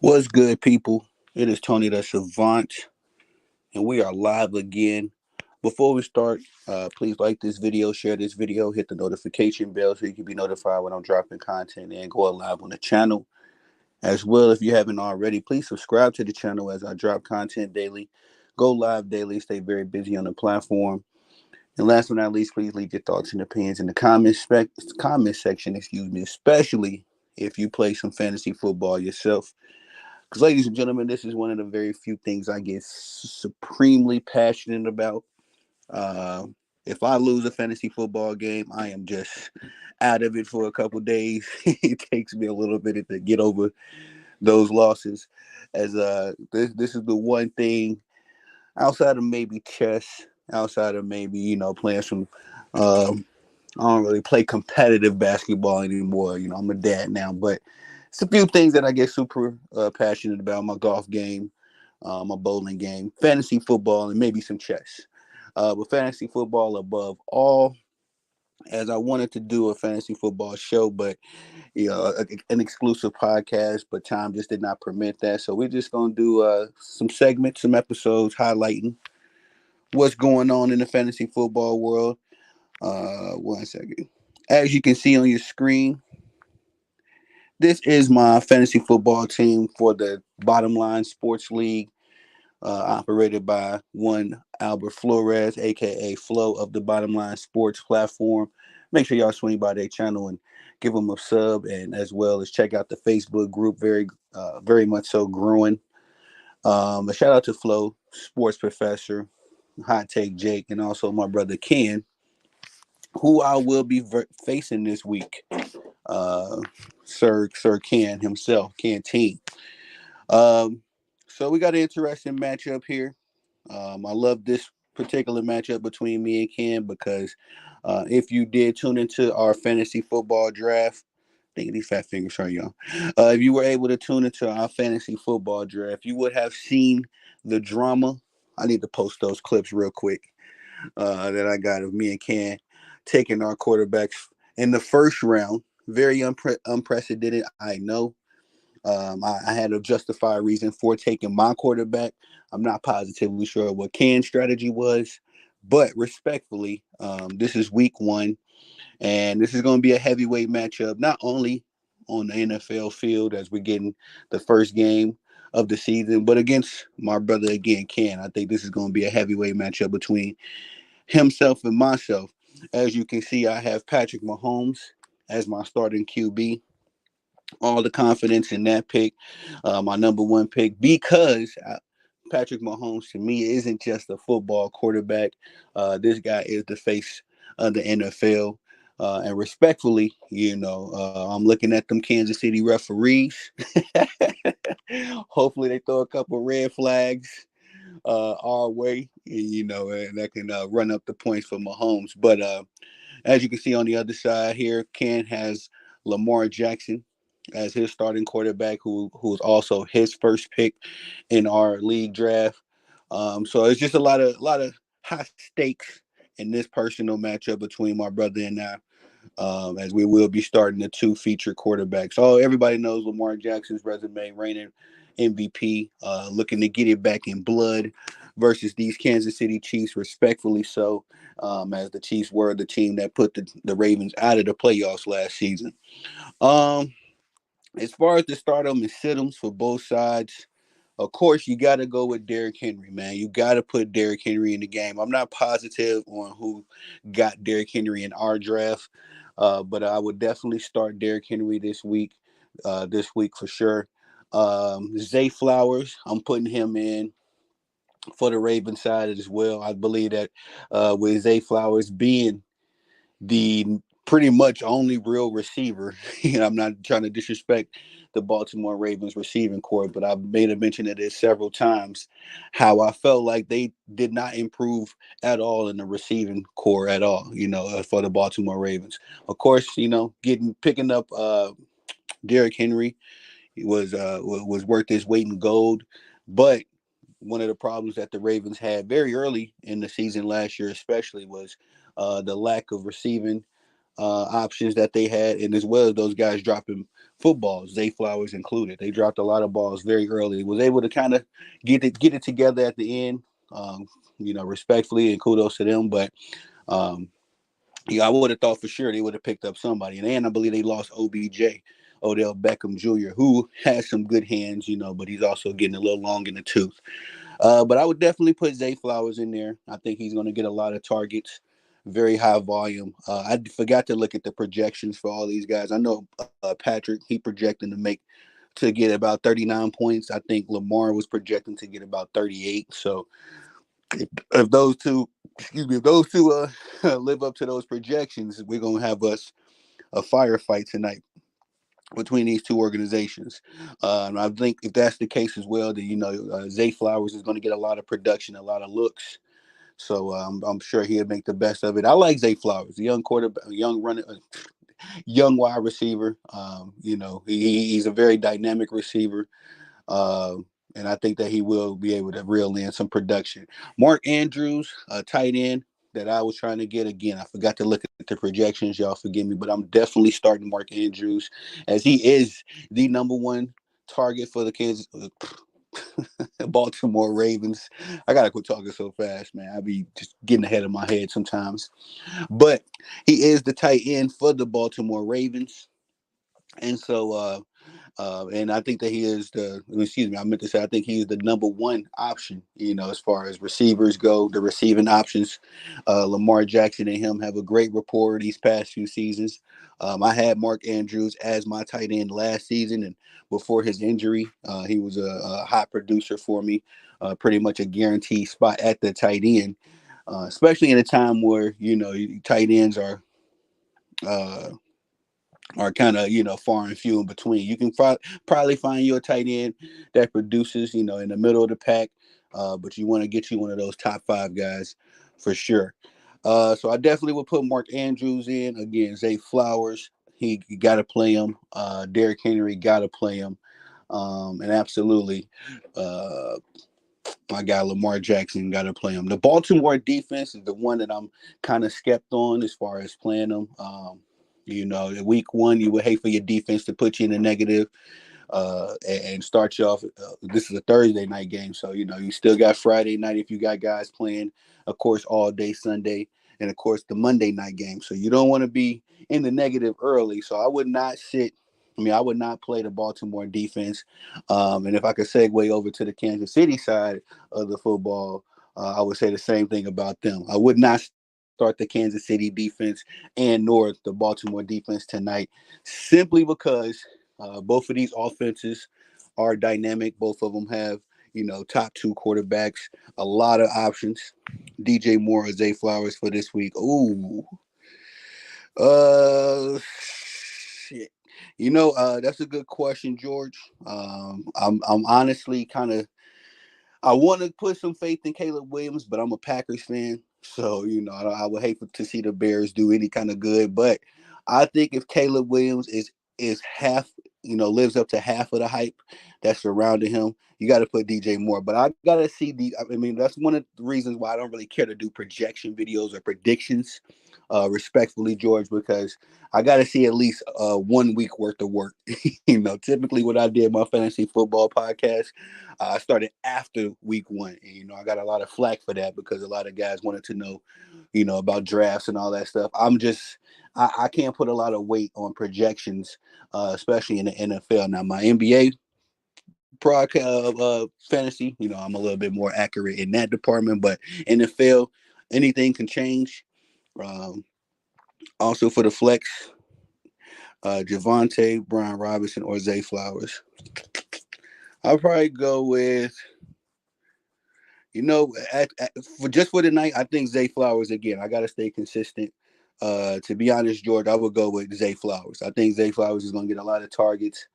What's good, people? It is Tony the Savant, and we are live again. Before we start, please like this video, share this video, hit the notification bell so you can be notified when I'm dropping content and go live on the channel. As well, if you haven't already, please subscribe to the channel as I drop content daily, go live daily, stay very busy on the platform. And last but not least, please leave your thoughts and opinions in the comment section, especially if you play some fantasy football yourself. Because, ladies and gentlemen, this is one of the very few things I get supremely passionate about. Uh, if I lose a fantasy football game, I am just out of it for a couple days. It takes me a little bit to get over those losses. As this is the one thing outside of maybe chess, outside of maybe playing some. Um, I don't really play competitive basketball anymore. I'm a dad now, but it's a few things that I get super passionate about: my golf game, my bowling game, fantasy football, and maybe some chess. But fantasy football above all, as I wanted to do a fantasy football show, but an exclusive podcast, but time just did not permit that. So we're just gonna do some segments, some episodes highlighting what's going on in the fantasy football world. One second. As you can see on your screen, this is my fantasy football team for the Bottom Line Sports League, operated by one Albert Flores, aka Flo of the Bottom Line Sports platform. Make sure y'all swing by their channel and give them a sub, and as well as check out the Facebook group. Very much so growing. A shout out to Flo, Sports Professor, Hot Take Jake, and also my brother Ken, who I will be facing this week. Uh, Sir Ken himself, Canteen. Um, so we got an interesting matchup here. I love this particular matchup between me and Ken because if you did tune into our fantasy football draft, thinking these fat fingers, sorry, y'all. If you were able to tune into our fantasy football draft, you would have seen the drama. I need to post those clips real quick that I got of me and Ken taking our quarterbacks in the first round. Very unprecedented, I know. I had a justified reason for taking my quarterback. I'm not positively sure what Ken's strategy was, but respectfully, this is week one, and this is going to be a heavyweight matchup, not only on the NFL field as we're getting the first game of the season, but against my brother again, Ken. I think this is going to be a heavyweight matchup between himself and myself. As you can see, I have Patrick Mahomes as my starting QB. All the confidence in that pick, my number one pick, because Patrick Mahomes to me isn't just a football quarterback. This guy is the face of the NFL. And respectfully, I'm looking at them Kansas City referees. Hopefully, they throw a couple red flags our way, and that can run up the points for Mahomes. But as you can see on the other side here, Ken has Lamar Jackson as his starting quarterback, who was also his first pick in our league draft. So it's just a lot of high stakes in this personal matchup between my brother and I, as we will be starting the two featured quarterbacks. So everybody knows Lamar Jackson's resume, reigning MVP, looking to get it back in blood versus these Kansas City Chiefs, respectfully so, as the Chiefs were the team that put the Ravens out of the playoffs last season. Um, as far as the stardom and sit-ems for both sides, of course, you got to go with Derrick Henry, man. You got to put Derrick Henry in the game. I'm not positive on who got Derrick Henry in our draft, but I would definitely start Derrick Henry this week for sure. Zay Flowers, I'm putting him in for the Raven side as well. I believe that with Zay Flowers being the pretty much only real receiver. I'm not trying to disrespect the Baltimore Ravens receiving corps, but I've made a mention of this several times. How I felt like they did not improve at all in the receiving core at all. For the Baltimore Ravens. Of course, picking up Derrick Henry was worth his weight in gold, but one of the problems that the Ravens had very early in the season last year, especially, was the lack of receiving options that they had, and as well as those guys dropping footballs, Zay Flowers included. They dropped a lot of balls very early. Was able to kind of get it together at the end. Um, respectfully and kudos to them. But yeah, I would have thought for sure they would have picked up somebody. And I believe they lost OBJ, Odell Beckham Jr., who has some good hands, but he's also getting a little long in the tooth. But I would definitely put Zay Flowers in there. I think he's going to get a lot of targets, very high volume. I forgot to look at the projections for all these guys. I know Patrick, he projecting to get about 39 points. I think Lamar was projecting to get about 38. So if those two, live up to those projections, we're gonna have us a firefight tonight between these two organizations. And I think if that's the case as well, then Zay Flowers is going to get a lot of production, a lot of looks. So I'm sure he'll make the best of it. I like Zay Flowers, a young quarterback, a young runner, young wide receiver. He's a very dynamic receiver. Uh, and I think that he will be able to reel in some production. Mark Andrews, a tight end that I was trying to get. Again, I forgot to look at the projections. Y'all forgive me, but I'm definitely starting Mark Andrews as he is the number one target for the Kansas Baltimore Ravens. I gotta quit talking so fast, man. I be just getting ahead of my head sometimes. But he is the tight end for the Baltimore Ravens. And so and I think that he is excuse me, I meant to say, I think he is the number one option, as far as receivers go, the receiving options. Lamar Jackson and him have a great rapport these past few seasons. I had Mark Andrews as my tight end last season, and before his injury, he was a hot producer for me, pretty much a guaranteed spot at the tight end, especially in a time where, tight ends uh, are kind of far and few in between. You can probably find you a tight end that produces in the middle of the pack, but you want to get you one of those top five guys for sure. So I definitely would put Mark Andrews in. Again, Zay Flowers, he got to play him. Derrick Henry got to play him. And absolutely, uh, my guy Lamar Jackson got to play him. The Baltimore defense is the one that I'm kind of skeptical on as far as playing them. In week one, you would hate for your defense to put you in a negative and start you off. This is a Thursday night game, so you still got Friday night if you got guys playing, of course, all day Sunday, and of course the Monday night game. So you don't want to be in the negative early. So I would not sit. I would not play the Baltimore defense. And if I could segue over to the Kansas City side of the football, I would say the same thing about them. I would not start the Kansas City defense and nor the Baltimore defense tonight, simply because both of these offenses are dynamic. Both of them have, top two quarterbacks, a lot of options. DJ Moore or Zay Flowers for this week. Ooh. Shit. That's a good question, George. I'm honestly kind of I want to put some faith in Caleb Williams, but I'm a Packers fan, so I would hate to see the Bears do any kind of good. But I think if Caleb Williams is half, lives up to half of the hype that's surrounding him, you got to put DJ Moore. But I got to see that's one of the reasons why I don't really care to do projection videos or predictions. Respectfully, George, because I got to see at least 1 week worth of work. Typically what I did my fantasy football podcast, I started after week one. And, I got a lot of flack for that because a lot of guys wanted to know, about drafts and all that stuff. I can't put a lot of weight on projections, especially in the NFL. Now, my NBA fantasy, I'm a little bit more accurate in that department, but NFL, anything can change. Um, Also for the flex, Javante, Brian Robinson, or Zay Flowers. I'll probably go with, for the night, I think Zay Flowers again. I got to stay consistent. To be honest, George, I would go with Zay Flowers. I think Zay Flowers is going to get a lot of targets.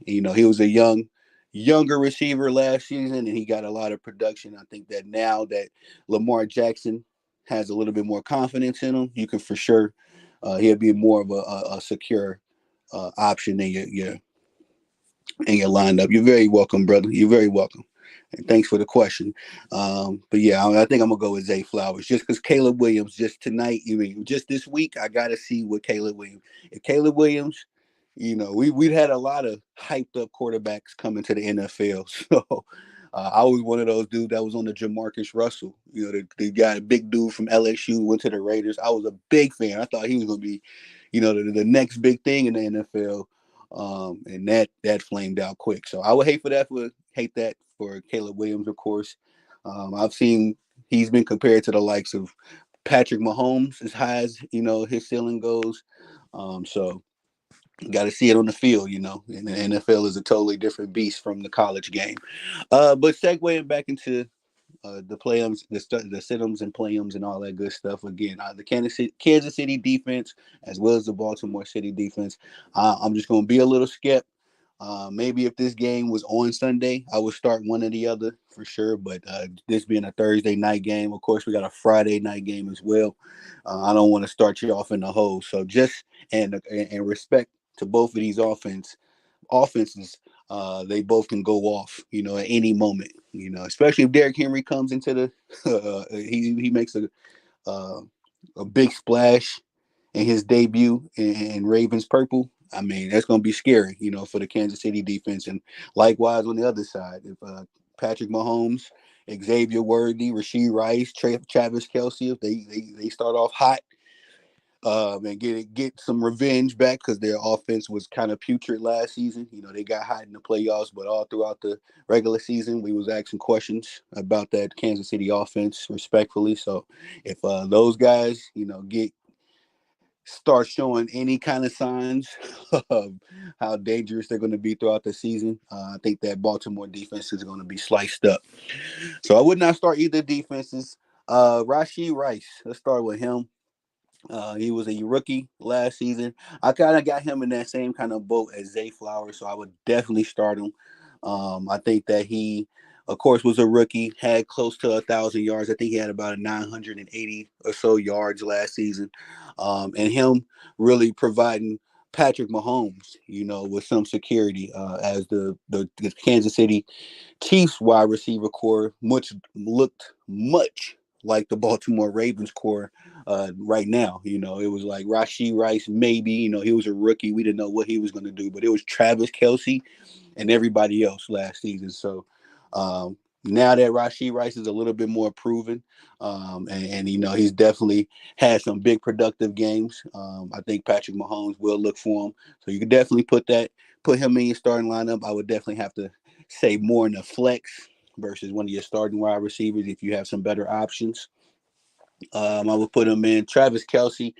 He was a younger receiver last season, and he got a lot of production. I think that now that Lamar Jackson has a little bit more confidence in him, you can for sure he'll be more of a secure option in your lineup. You're very welcome, brother. You're very welcome. And thanks for the question. But yeah, I think I'm gonna go with Zay Flowers just because Caleb Williams just tonight, even just this week, I got to see what Caleb Williams. If Caleb Williams, we've had a lot of hyped up quarterbacks coming to the NFL, so. I was one of those dudes that was on the Jamarcus Russell, the guy, the big dude from LSU, went to the Raiders. I was a big fan. I thought he was going to be, the next big thing in the NFL, and that flamed out quick. So I would hate that for Caleb Williams, of course. I've seen he's been compared to the likes of Patrick Mahomes as high as his ceiling goes. So got to see it on the field, and the NFL is a totally different beast from the college game. But segueing back into the play-ums, the sit-ums and play-ums and all that good stuff. Again, the Kansas City defense as well as the Baltimore City defense. I'm just going to be a little skeptical. Maybe if this game was on Sunday, I would start one or the other for sure. But this being a Thursday night game, of course, we got a Friday night game as well. I don't want to start you off in the hole. So just and respect to both of these offenses, they both can go off, at any moment. Especially if Derrick Henry comes into the, he makes uh, a big splash in his debut in Ravens purple. I mean, that's going to be scary, for the Kansas City defense. And likewise on the other side, if Patrick Mahomes, Xavier Worthy, Rasheed Rice, Travis Kelce, if they start off hot, and get some revenge back because their offense was kind of putrid last season. They got hot in the playoffs, but all throughout the regular season, we was asking questions about that Kansas City offense, respectfully. So if those guys, start showing any kind of signs of how dangerous they're going to be throughout the season, I think that Baltimore defense is going to be sliced up. So I would not start either defenses. Rashee Rice, let's start with him. He was a rookie last season. I kind of got him in that same kind of boat as Zay Flowers, so I would definitely start him. I think that he, of course, was a rookie, had close to 1,000 yards. I think he had about a 980 or so yards last season, and him really providing Patrick Mahomes, with some security as the Kansas City Chiefs wide receiver core looked much like the Baltimore Ravens core right now. It was like Rashee Rice, maybe, he was a rookie. We didn't know what he was going to do, but it was Travis Kelce and everybody else last season. So now that Rashee Rice is a little bit more proven, and he's definitely had some big productive games. I think Patrick Mahomes will look for him. So you can definitely put him in your starting lineup. I would definitely have to say more in the flex versus one of your starting wide receivers if you have some better options. I would put him in Travis Kelce,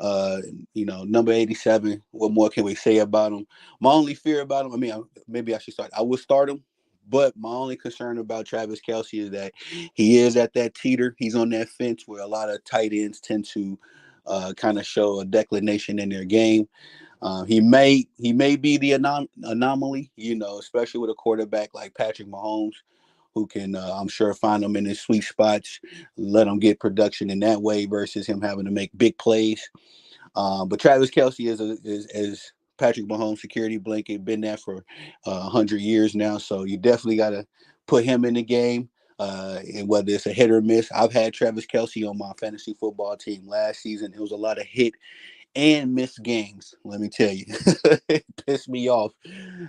uh, number 87. What more can we say about him? My only fear about him, maybe I should start. I would start him, but my only concern about Travis Kelce is that he is at that teeter. He's on that fence where a lot of tight ends tend to kind of show a declination in their game. He may be the anomaly, especially with a quarterback like Patrick Mahomes, who can, I'm sure, find him in his sweet spots, let him get production in that way versus him having to make big plays. But Travis Kelce is Patrick Mahomes' security blanket, been there for 100 years now. So you definitely got to put him in the game. And whether it's a hit or miss, I've had Travis Kelce on my fantasy football team last season. It was a lot of hit and missed games. Let me tell you, it pissed me off.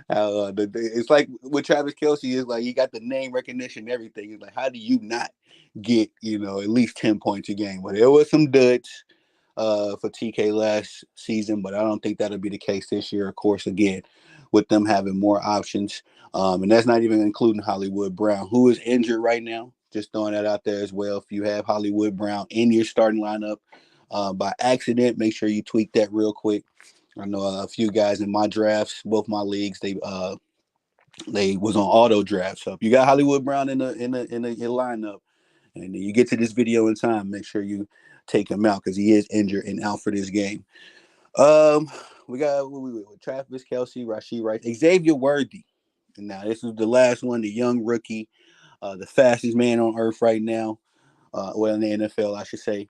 How it's like with Travis Kelce is like you got the name recognition, and everything. It's like how do you not get at least 10 points a game? But there was some duds for TK last season, but I don't think that'll be the case this year. Of course, again, with them having more options, and that's not even including Hollywood Brown, who is injured right now. Just throwing that out there as well. If you have Hollywood Brown in your starting lineup by accident, make sure you tweak that real quick. I know a few guys in my drafts, both my leagues, they was on auto draft. So if you got Hollywood Brown in your lineup, and you get to this video in time, make sure you take him out because he is injured and out for this game. We got Travis Kelce, Rashee Rice, Xavier Worthy. Now this is the last one, the young rookie, the fastest man on earth right now. Well, in the NFL, I should say.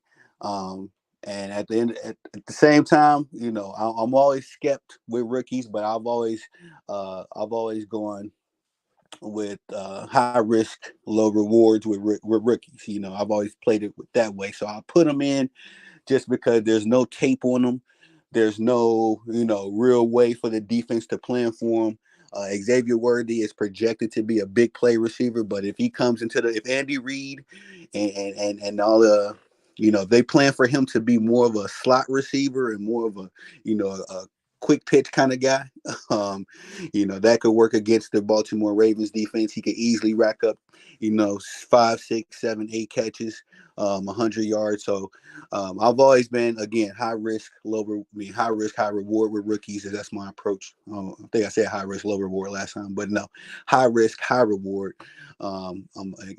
And at the same time, I'm always skeptical with rookies, but I've always gone with high risk, low rewards with rookies. I've always played it that way. So I put them in just because there's no tape on them. There's no, real way for the defense to plan for him. Xavier Worthy is projected to be a big play receiver, but if he comes if Andy Reid and all the, they plan for him to be more of a slot receiver and more of a quick pitch kind of guy, that could work against the Baltimore Ravens defense. He could easily rack up, 5, 6, 7, 8 catches, 100 yards. So I've always been, again, high risk, high reward with rookies. That's my approach. I think I said high risk, low reward last time, but no, high risk, high reward.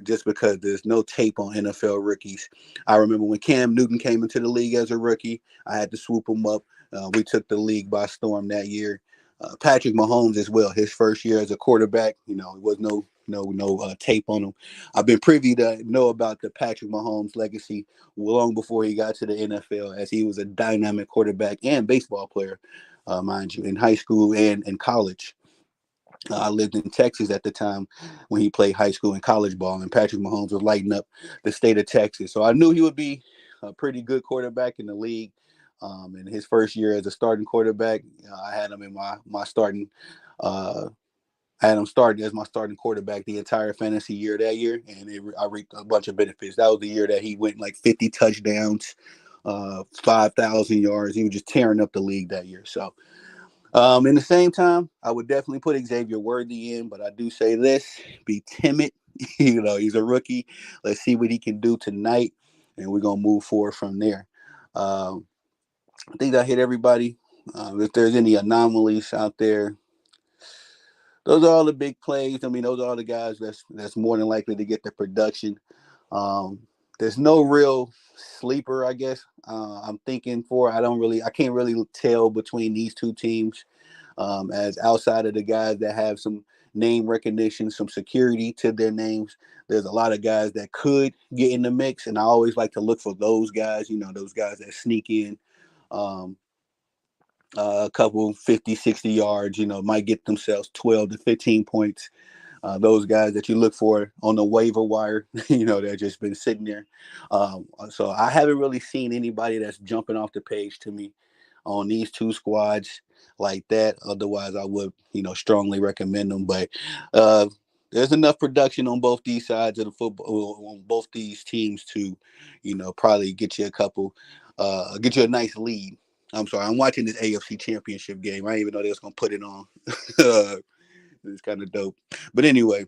Just because there's no tape on NFL rookies. I remember when Cam Newton came into the league as a rookie, I had to swoop him up. We took the league by storm that year. Patrick Mahomes as well. His first year as a quarterback, it was no tape on him. I've been privy to know about the Patrick Mahomes legacy long before he got to the NFL, as he was a dynamic quarterback and baseball player, mind you, in high school and in college. I lived in Texas at the time when he played high school and college ball, and Patrick Mahomes was lighting up the state of Texas. So I knew he would be a pretty good quarterback in the league. In his first year as a starting quarterback, I had him in my starting. I had him starting as my starting quarterback the entire fantasy year that year, and I reaped a bunch of benefits. That was the year that he went like 50 touchdowns, 5,000 yards. He was just tearing up the league that year. So in the same time, I would definitely put Xavier Worthy in, but I do say this: be timid. He's a rookie. Let's see what he can do tonight, and we're gonna move forward from there. Um, I think I hit everybody. If there's any anomalies out there, those are all the big plays. I mean, those are all the guys that's more than likely to get the production. Um, there's no real sleeper, I guess. I'm thinking for. I can't really tell between these two teams, as outside of the guys that have some name recognition, some security to their names. There's a lot of guys that could get in the mix, and I always like to look for those guys. Those guys that sneak in. Um, a couple 50, 60 yards, might get themselves 12 to 15 points. Those guys that you look for on the waiver wire, they've just been sitting there. So I haven't really seen anybody that's jumping off the page to me on these two squads like that. Otherwise, I would, strongly recommend them. But there's enough production on both these sides of the football, on both these teams to, probably get you get you a nice lead. I'm sorry, I'm watching this AFC Championship game. I didn't even know they was gonna put it on. It's kind of dope. But anyway,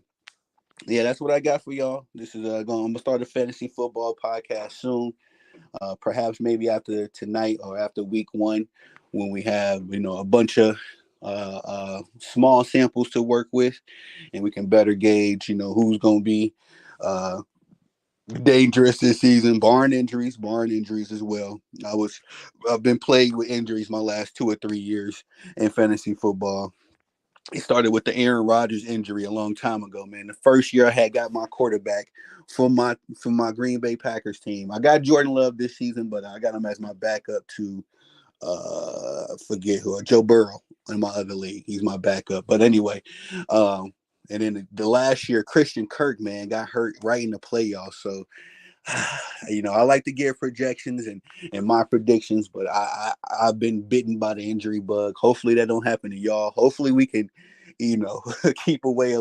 yeah, that's what I got for y'all. This is I'm gonna start a fantasy football podcast soon. Perhaps maybe after tonight or after week one, when we have a bunch of small samples to work with, and we can better gauge who's gonna be uh, dangerous this season, barring injuries as well. I've been plagued with injuries my last 2 or 3 years in fantasy football. It started with the Aaron Rodgers injury a long time ago, man. The first year I had got my quarterback from my Green Bay Packers team. I got Jordan Love this season, but I got him as my backup to forget who, Joe Burrow in my other league. He's my backup. But anyway, and then the last year, Christian Kirk, man, got hurt right in the playoffs. So I like to give projections and my predictions, but I've been bitten by the injury bug. Hopefully that don't happen to y'all. Hopefully we can, keep away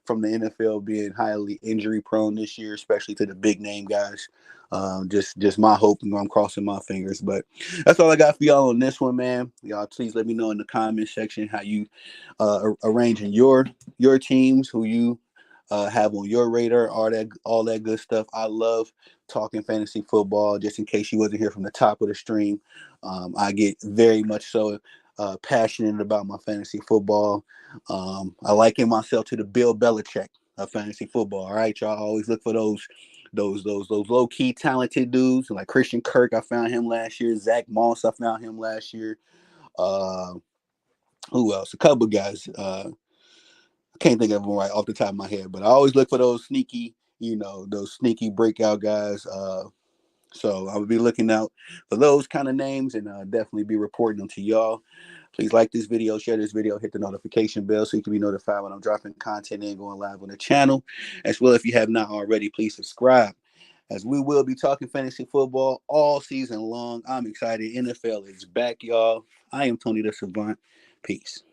from the NFL being highly injury prone this year, especially to the big name guys. Just my hope, and I'm crossing my fingers. But that's all I got for y'all on this one, man. Y'all, please let me know in the comment section how you arranging your teams, who you have on your radar, all that good stuff. I love talking fantasy football. Just in case you wasn't here from the top of the stream, I get very much so passionate about my fantasy football. I liken myself to the Bill Belichick of fantasy football. All right, y'all always look for those low key talented dudes like Christian Kirk. I found him last year. Zach Moss. I found him last year. Uh, who else? A couple guys. I can't think of them right off the top of my head, but I always look for those sneaky breakout guys. So I would be looking out for those kind of names, and definitely be reporting them to y'all. Please like this video, share this video, hit the notification bell so you can be notified when I'm dropping content and going live on the channel. As well, if you have not already, please subscribe, as we will be talking fantasy football all season long. I'm excited. NFL is back, y'all. I am Tony the Savant. Peace.